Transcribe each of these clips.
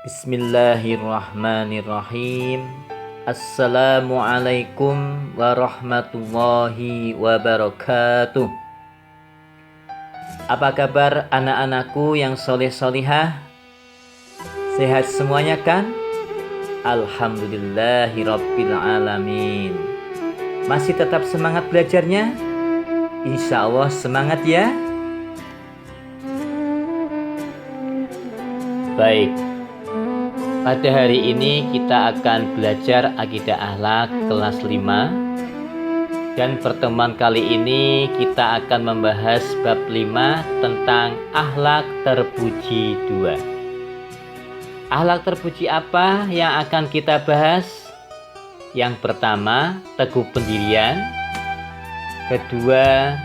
Bismillahirrahmanirrahim. Assalamualaikum warahmatullahi wabarakatuh. Apa kabar anak-anakku yang soleh-solihah? Sehat semuanya kan? Alhamdulillahirabbil alamin. Masih tetap semangat belajarnya? Insya Allah semangat ya. Baik, pada hari ini kita akan belajar akidah akhlak kelas 5. Dan pertemuan kali ini kita akan membahas bab 5 tentang akhlak terpuji 2. Akhlak terpuji apa yang akan kita bahas? Yang pertama, teguh pendirian. Kedua,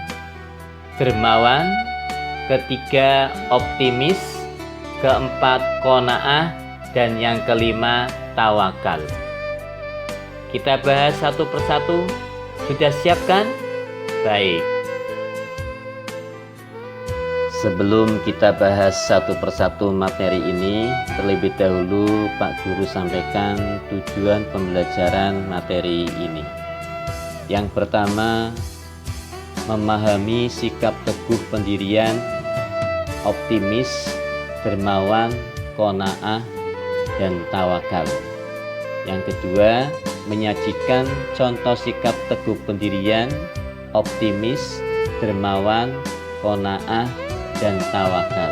dermawan. Ketiga, optimis. Keempat, qanaah. Dan yang kelima, tawakal. Kita bahas satu persatu. Sudah siap kan? Baik. Sebelum kita bahas satu persatu materi ini, terlebih dahulu Pak Guru sampaikan tujuan pembelajaran materi ini. Yang pertama, memahami sikap teguh pendirian, optimis, dermawan, qanaah, dan tawakal. Yang kedua, menyajikan contoh sikap teguh pendirian, optimis, dermawan, qanaah, dan tawakal.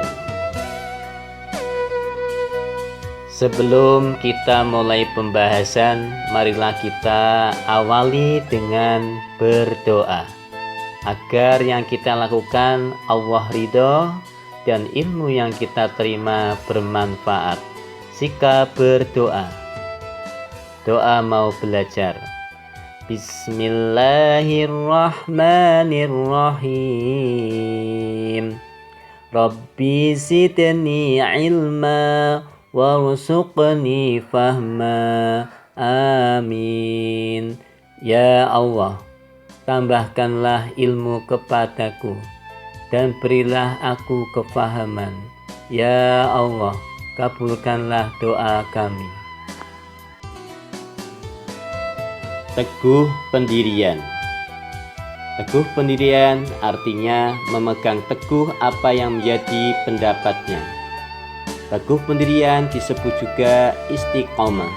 Sebelum kita mulai pembahasan, marilah kita awali dengan berdoa agar yang kita lakukan Allah ridho dan ilmu yang kita terima bermanfaat. Sikap berdoa. Doa mau belajar. Bismillahirrahmanirrahim. Rabbi zidni ilma warzuqni fahma. Amin. Ya Allah, tambahkanlah ilmu kepadaku dan berilah aku kefahaman. Ya Allah, kabulkanlah doa kami. Teguh pendirian. Teguh pendirian artinya memegang teguh apa yang menjadi pendapatnya. Teguh pendirian disebut juga istiqomah.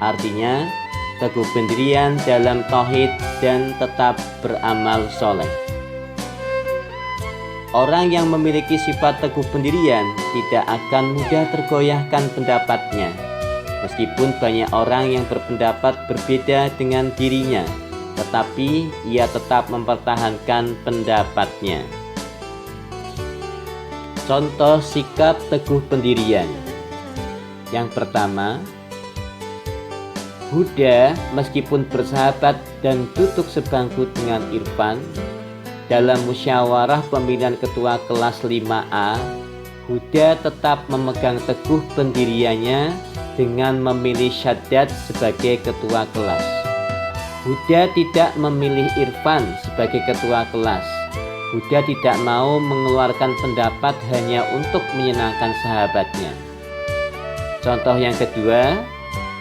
Artinya teguh pendirian dalam tauhid dan tetap beramal soleh. Orang yang memiliki sifat teguh pendirian tidak akan mudah tergoyahkan pendapatnya. Meskipun banyak orang yang berpendapat berbeda dengan dirinya, tetapi ia tetap mempertahankan pendapatnya. Contoh sikap teguh pendirian. Yang pertama, Huda meskipun bersahabat dan duduk sebangku dengan Irfan, dalam musyawarah pemilihan ketua kelas 5A, Huda tetap memegang teguh pendiriannya dengan memilih Syaddad sebagai ketua kelas. Huda tidak memilih Irfan sebagai ketua kelas. Huda tidak mau mengeluarkan pendapat hanya untuk menyenangkan sahabatnya. Contoh yang kedua,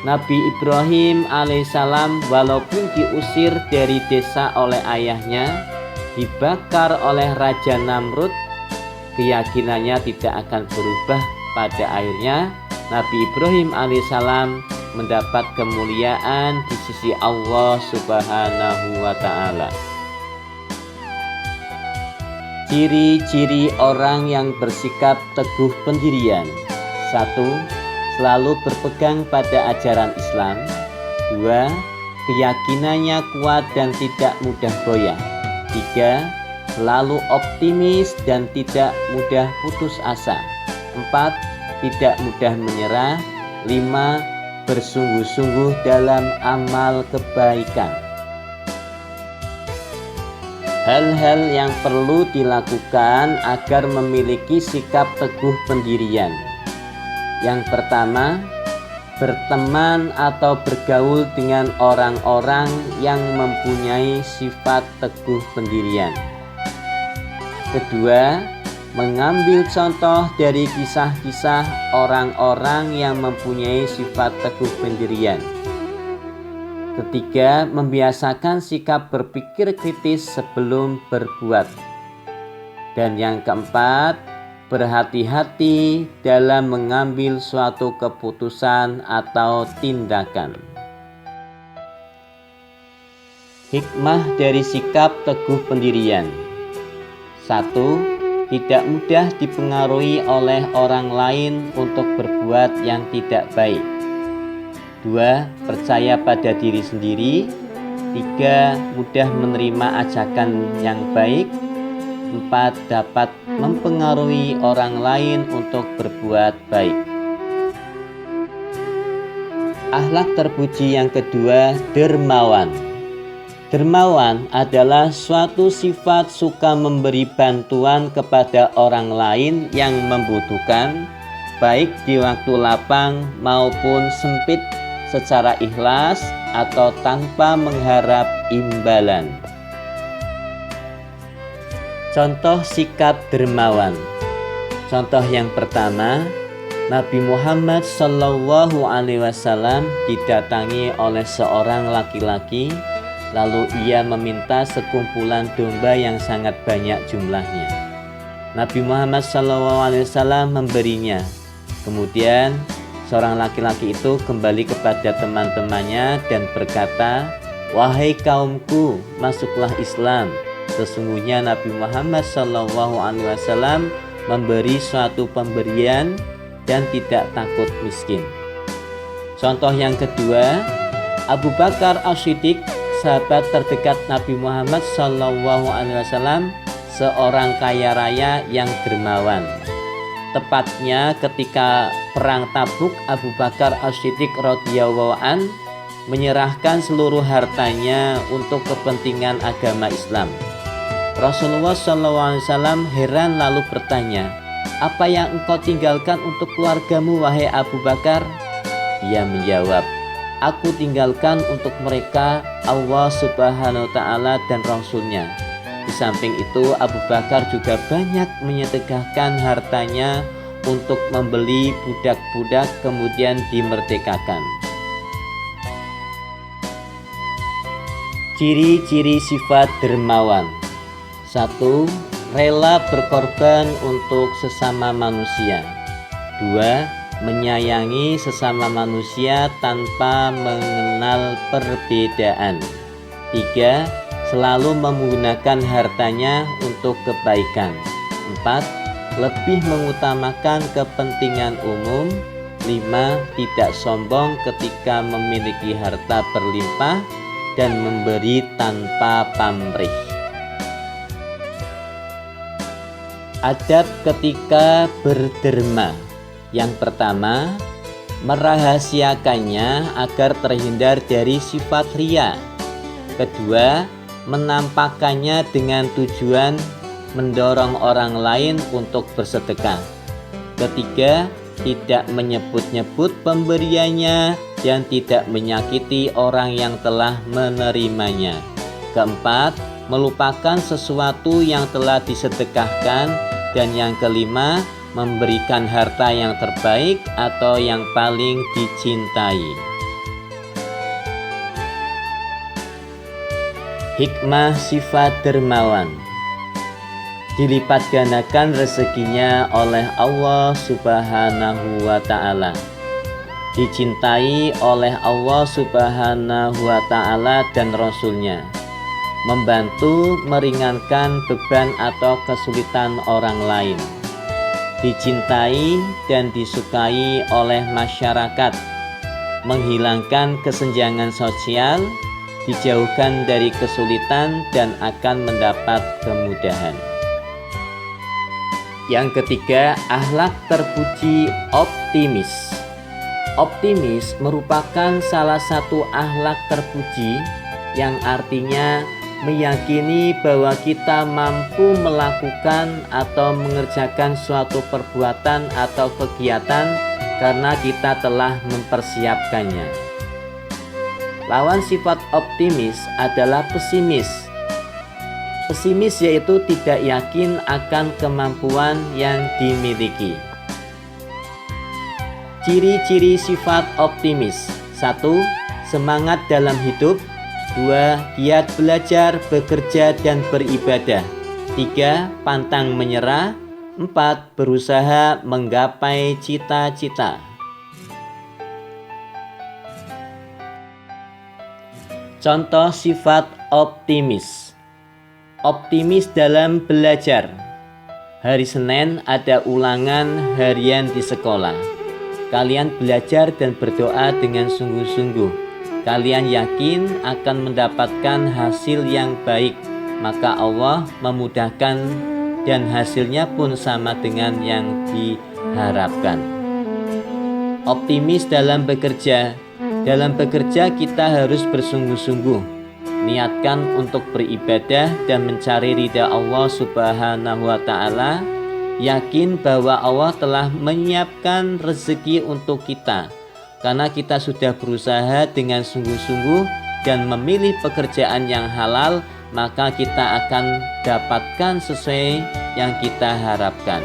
Nabi Ibrahim alaihissalam walaupun diusir dari desa oleh ayahnya, dibakar oleh Raja Namrud, keyakinannya tidak akan berubah. Pada akhirnya Nabi Ibrahim alaihissalam mendapat kemuliaan di sisi Allah subhanahu wa ta'ala. Ciri-ciri orang yang bersikap teguh pendirian. 1. Selalu berpegang pada ajaran Islam. 2. Keyakinannya kuat dan tidak mudah goyah. 3. Selalu optimis dan tidak mudah putus asa. 4. Tidak mudah menyerah. 5. Bersungguh-sungguh dalam amal kebaikan. Hal-hal yang perlu dilakukan agar memiliki sikap teguh pendirian. Yang pertama, berteman atau bergaul dengan orang-orang yang mempunyai sifat teguh pendirian. Kedua, mengambil contoh dari kisah-kisah orang-orang yang mempunyai sifat teguh pendirian. Ketiga, membiasakan sikap berpikir kritis sebelum berbuat. Dan yang keempat, berhati-hati dalam mengambil suatu keputusan atau tindakan. Hikmah dari sikap teguh pendirian. 1. Tidak mudah dipengaruhi oleh orang lain untuk berbuat yang tidak baik. 2. Percaya pada diri sendiri. 3. Mudah menerima ajakan yang baik. 4. Dapat mempengaruhi orang lain untuk berbuat baik. Akhlak terpuji yang kedua, dermawan. Dermawan adalah suatu sifat suka memberi bantuan kepada orang lain yang membutuhkan, baik di waktu lapang maupun sempit, secara ikhlas atau tanpa mengharap imbalan. Contoh sikap dermawan. Contoh yang pertama, Nabi Muhammad SAW didatangi oleh seorang laki-laki. Lalu ia meminta sekumpulan domba yang sangat banyak jumlahnya. Nabi Muhammad SAW memberinya. Kemudian seorang laki-laki itu kembali kepada teman-temannya dan berkata, "Wahai kaumku, masuklah Islam. Sesungguhnya Nabi Muhammad SAW memberi suatu pemberian dan tidak takut miskin." Contoh yang kedua, Abu Bakar As-Siddiq, sahabat terdekat Nabi Muhammad SAW, seorang kaya raya yang dermawan. Tepatnya ketika perang Tabuk, Abu Bakar As-Siddiq radhiyallahu an menyerahkan seluruh hartanya untuk kepentingan agama Islam. Rasulullah SAW heran lalu bertanya, "Apa yang engkau tinggalkan untuk keluargamu, wahai Abu Bakar?" Dia menjawab, "Aku tinggalkan untuk mereka Allah Subhanahu wa Ta'ala dan Rasulnya." Di samping itu, Abu Bakar juga banyak menyedekahkan hartanya untuk membeli budak-budak kemudian dimerdekakan. Ciri-ciri sifat dermawan. 1. Rela berkorban untuk sesama manusia. 2. Menyayangi sesama manusia tanpa mengenal perbedaan. 3. Selalu menggunakan hartanya untuk kebaikan. 4. Lebih mengutamakan kepentingan umum. 5. Tidak sombong ketika memiliki harta berlimpah dan memberi tanpa pamrih. Adab ketika berderma. Yang pertama, merahasiakannya agar terhindar dari sifat ria. Kedua, menampakkannya dengan tujuan mendorong orang lain untuk bersedekah. Ketiga, tidak menyebut-nyebut pemberiannya dan tidak menyakiti orang yang telah menerimanya. Keempat, melupakan sesuatu yang telah disedekahkan. Dan yang kelima, memberikan harta yang terbaik atau yang paling dicintai. Hikmah sifat dermawan. Dilipat gandakan rezekinya oleh Allah Subhanahu wa Ta'ala. Dicintai oleh Allah Subhanahu wa Ta'ala dan Rasulnya. Membantu meringankan beban atau kesulitan orang lain. Dicintai dan disukai oleh masyarakat. Menghilangkan kesenjangan sosial, dijauhkan dari kesulitan dan akan mendapat kemudahan. Yang ketiga, akhlak terpuji optimis. Optimis merupakan salah satu akhlak terpuji yang artinya meyakini bahwa kita mampu melakukan atau mengerjakan suatu perbuatan atau kegiatan karena kita telah mempersiapkannya. Lawan sifat optimis adalah pesimis. Pesimis yaitu tidak yakin akan kemampuan yang dimiliki. Ciri-ciri sifat optimis. 1. Semangat dalam hidup. 2. Giat belajar, bekerja, dan beribadah. 3. Pantang menyerah. 4. Berusaha menggapai cita-cita. Contoh sifat optimis. Optimis dalam belajar. Hari Senin ada ulangan harian di sekolah. Kalian belajar dan berdoa dengan sungguh-sungguh. Kalian yakin akan mendapatkan hasil yang baik, maka Allah memudahkan dan hasilnya pun sama dengan yang diharapkan. Optimis dalam bekerja. Dalam bekerja kita harus bersungguh-sungguh. Niatkan untuk beribadah dan mencari ridha Allah Subhanahu wa Ta'ala. Yakin bahwa Allah telah menyiapkan rezeki untuk kita, karena kita sudah berusaha dengan sungguh-sungguh dan memilih pekerjaan yang halal, maka kita akan dapatkan sesuai yang kita harapkan.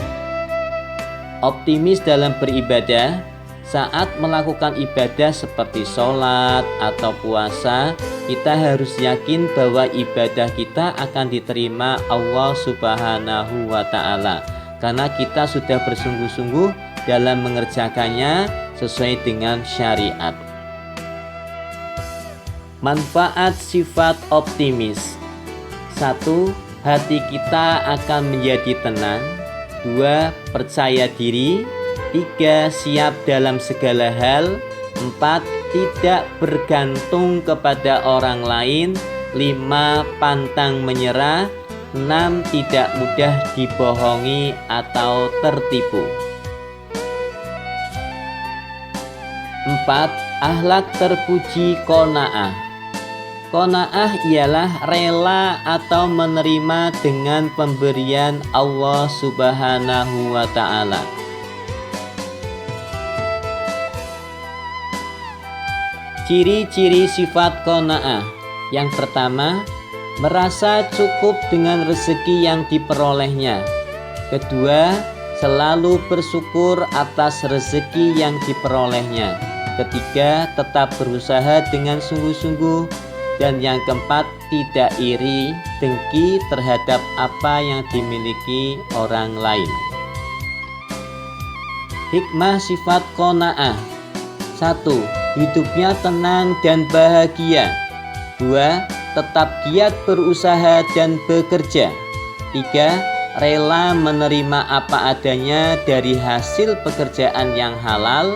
Optimis dalam beribadah. Saat melakukan ibadah seperti sholat atau puasa, kita harus yakin bahwa ibadah kita akan diterima Allah Subhanahu wa Ta'ala, karena kita sudah bersungguh-sungguh dalam mengerjakannya sesuai dengan syariat. Manfaat sifat optimis. 1. Hati kita akan menjadi tenang. 2. Percaya diri. 3. Siap dalam segala hal. 4. Tidak bergantung kepada orang lain. 5. Pantang menyerah. 6. Tidak mudah dibohongi atau tertipu. 4. Akhlak terpuji qanaah. Qanaah ialah rela atau menerima dengan pemberian Allah Subhanahu wa Ta'ala. Ciri-ciri sifat qanaah. Yang pertama, merasa cukup dengan rezeki yang diperolehnya. Kedua, selalu bersyukur atas rezeki yang diperolehnya. Ketiga, tetap berusaha dengan sungguh-sungguh. Dan yang keempat, tidak iri, dengki terhadap apa yang dimiliki orang lain. Hikmah sifat qanaah. 1. Hidupnya tenang dan bahagia. 2. Tetap giat berusaha dan bekerja. 3. Rela menerima apa adanya dari hasil pekerjaan yang halal.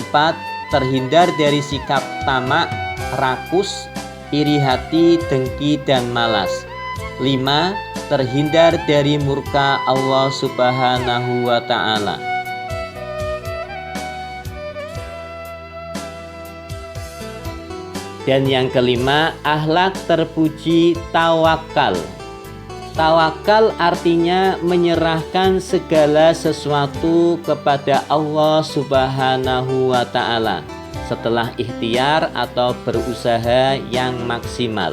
4. Terhindar dari sikap tamak, rakus, iri hati, dengki, dan malas. 5. Terhindar dari murka Allah Subhanahu wa Ta'ala. Dan yang kelima, akhlak terpuji tawakal. Tawakal artinya menyerahkan segala sesuatu kepada Allah Subhanahu wa Ta'ala setelah ikhtiar atau berusaha yang maksimal.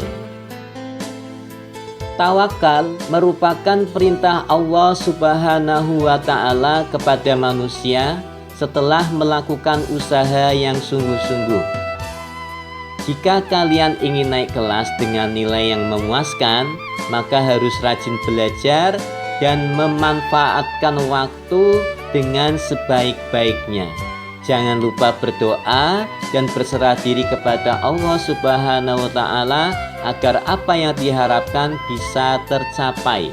Tawakal merupakan perintah Allah Subhanahu wa Ta'ala kepada manusia setelah melakukan usaha yang sungguh-sungguh. Jika kalian ingin naik kelas dengan nilai yang memuaskan, maka harus rajin belajar dan memanfaatkan waktu dengan sebaik-baiknya. Jangan lupa berdoa dan berserah diri kepada Allah Subhanahu wa Ta'ala agar apa yang diharapkan bisa tercapai.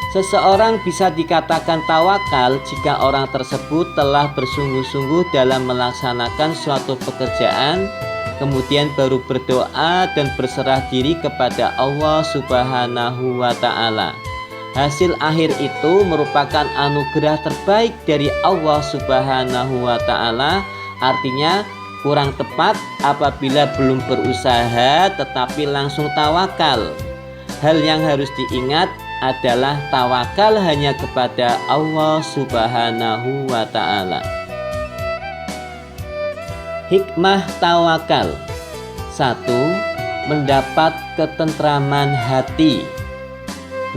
Seseorang bisa dikatakan tawakal jika orang tersebut telah bersungguh-sungguh dalam melaksanakan suatu pekerjaan, kemudian baru berdoa dan berserah diri kepada Allah Subhanahu wa Ta'ala. Hasil akhir itu merupakan anugerah terbaik dari Allah Subhanahu wa Ta'ala. Artinya kurang tepat apabila belum berusaha tetapi langsung tawakal. Hal yang harus diingat adalah tawakal hanya kepada Allah Subhanahu wa Ta'ala. Hikmah tawakal. 1. mendapat ketentraman hati.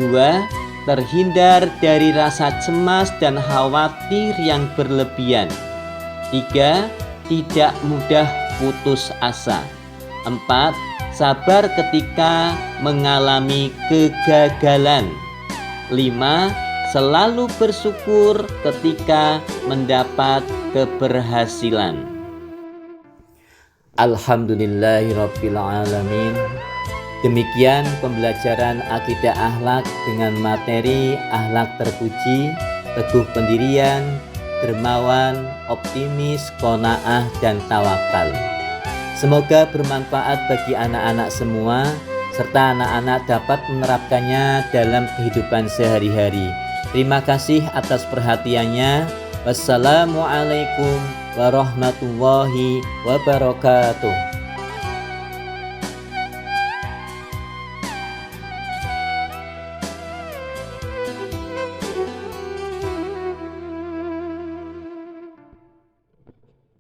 2. Terhindar dari rasa cemas dan khawatir yang berlebihan. 3. Tidak mudah putus asa. 4. Sabar ketika mengalami kegagalan. 5. Selalu bersyukur ketika mendapat keberhasilan. Alhamdulillahirabbil alamin. Demikian pembelajaran akidah akhlak dengan materi akhlak terpuji, teguh pendirian, dermawan, optimis, qanaah, dan tawakal. Semoga bermanfaat bagi anak-anak semua, serta anak-anak dapat menerapkannya dalam kehidupan sehari-hari. Terima kasih atas perhatiannya. Wassalamualaikum warahmatullahi wabarakatuh.